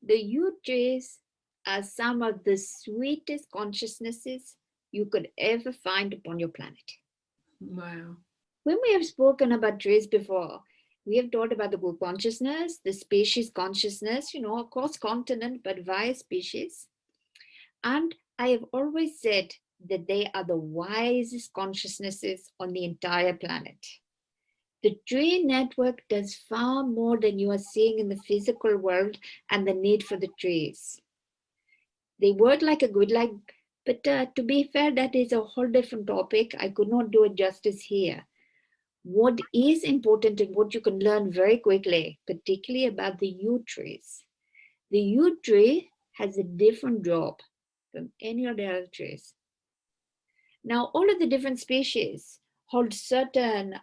The Yew Trees are some of the sweetest consciousnesses you could ever find upon your planet. Wow. When we have spoken about trees before, we have talked about the group consciousness, the species consciousness, across continent, but via species. And I have always said that they are the wisest consciousnesses on the entire planet. The tree network does far more than you are seeing in the physical world and the need for the trees. They work like a good, but to be fair, that is a whole different topic. I could not do it justice here. What is important and what you can learn very quickly, particularly about the yew trees. The yew tree has a different job from any of the other trees. Now, all of the different species hold certain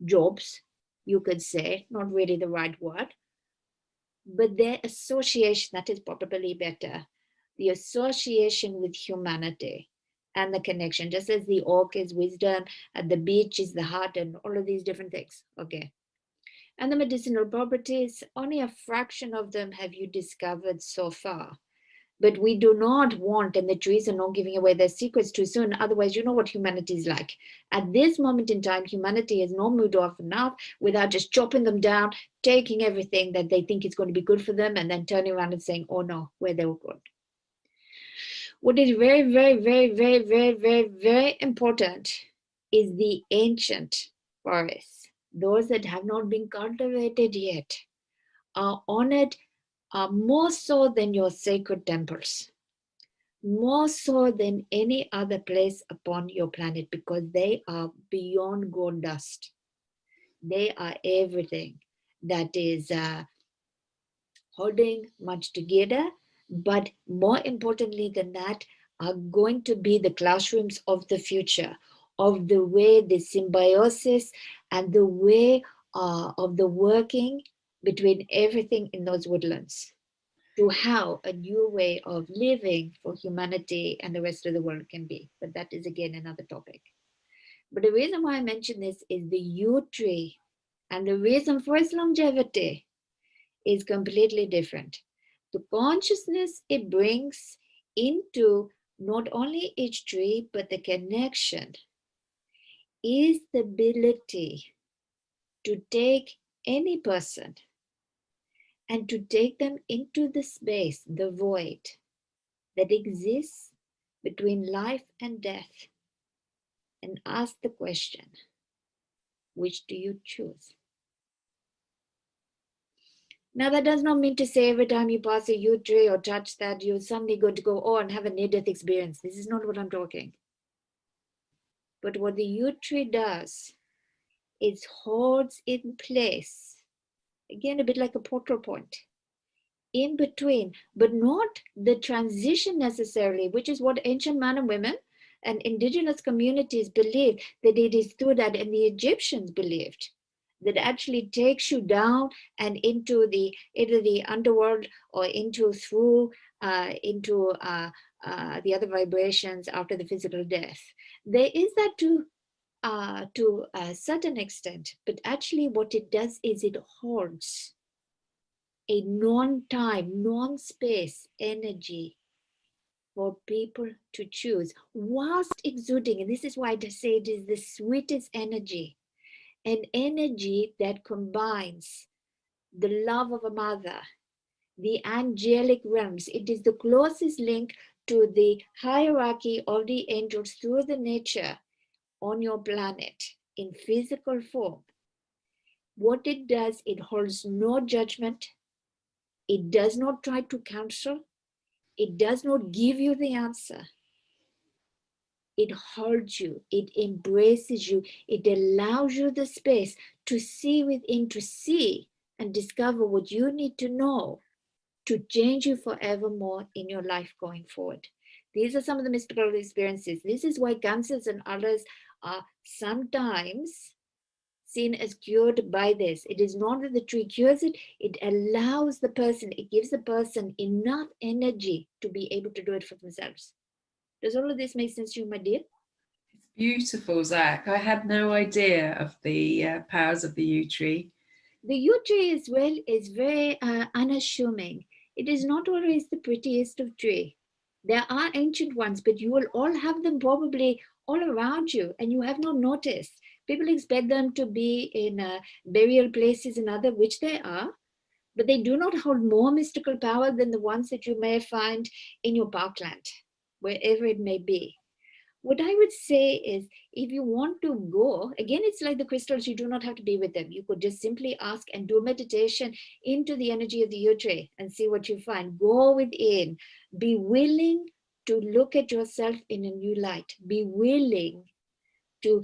jobs, you could say, not really the right word, but their association, that is probably better, the association with humanity and the connection, just as the oak is wisdom and the beech is the heart and all of these different things. Okay. And the medicinal properties, only a fraction of them have you discovered so far. But we do not want, and the trees are not giving away their secrets too soon. Otherwise, you know what humanity is like. At this moment in time, humanity has not moved off enough without just chopping them down, taking everything that they think is going to be good for them, and then turning around and saying, oh no, where they were good. What is very, very, very, very, very, very, very important is the ancient forests. Those that have not been cultivated yet are honored more so than your sacred temples, more so than any other place upon your planet, because they are beyond gold dust. They are everything that is holding much together, but more importantly than that, are going to be the classrooms of the future, of the way the symbiosis and the way of the working between everything in those woodlands, to how a new way of living for humanity and the rest of the world can be. But that is again another topic. But the reason why I mention this is the yew tree, and the reason for its longevity is completely different. The consciousness it brings into not only each tree, but the connection is the ability to take any person and to take them into the space, the void that exists between life and death, and ask the question, which do you choose? Now, that does not mean to say every time you pass a yew tree or touch that, you're suddenly going to go, oh, and have a near-death experience. This is not what I'm talking. But what the yew tree does, it holds in place, again, a bit like a portal point, in between, but not the transition necessarily, which is what ancient men and women and indigenous communities believed, that it is through that, and the Egyptians believed that actually takes you down and into the either the underworld or into through into the other vibrations after the physical death. There is that to a certain extent, but actually what it does is it holds a non-time, non-space energy for people to choose whilst exuding. And this is why I say it is the sweetest energy, an energy that combines the love of a mother, the angelic realms. It is the closest link to the hierarchy of the angels through the nature on your planet in physical form. What it does, it holds no judgment. It does not try to counsel. It does not give you the answer. It holds you, it embraces you, it allows you the space to see within, to see and discover what you need to know to change you forevermore in your life going forward. These are some of the mystical experiences. This is why cancers and others are sometimes seen as cured by this. It is not that the tree cures it, it allows the person, it gives the person enough energy to be able to do it for themselves. Does all of this make sense to you, my dear? It's beautiful, Zach. I had no idea of the powers of the yew tree. The yew tree as well is very unassuming. It is not always the prettiest of tree. There are ancient ones, but you will all have them probably all around you, and you have not noticed. People expect them to be in burial places and other, which they are, but they do not hold more mystical power than the ones that you may find in your parkland, wherever it may be. What I would say is, if you want to go, again, it's like the crystals, you do not have to be with them. You could just simply ask and do meditation into the energy of the yew tree and see what you find. Go within. Be willing to look at yourself in a new light. Be willing to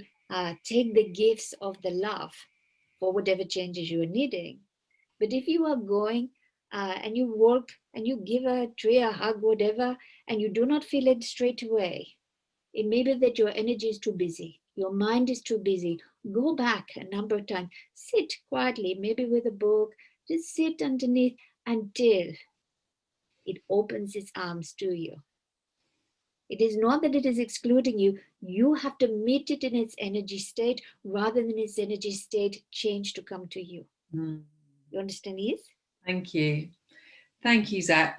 take the gifts of the love for whatever changes you are needing. But if you are going and you walk and you give a tree a hug, whatever, and you do not feel it straight away, it may be that your energy is too busy, your mind is too busy. Go back a number of times, sit quietly, maybe with a book, just sit underneath until it opens its arms to you. It is not that it is excluding you. You have to meet it in its energy state rather than its energy state change to come to you. You understand, Yes? Thank you. Thank you, Zach.